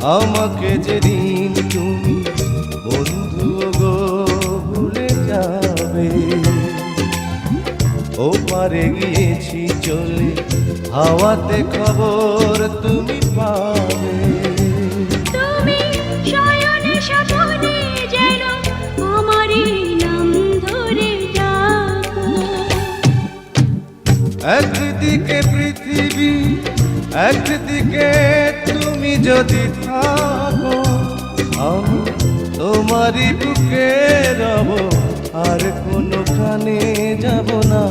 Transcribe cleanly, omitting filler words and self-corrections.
আমাকে যেদিন তুমি বন্ধু গো ভুলে যাবে, ও পারে গিয়েছি চলে, হাওয়াতে খবর তুমি পাবে। তুমি শয়নে স্বপনে যেন আমারই নাম ধরে ডাকো। একদিকে পৃথিবী, একদিকে তুমি যদি থাকো, আমি তোমারই বুকে রব, আর কোনোখানে যাব না।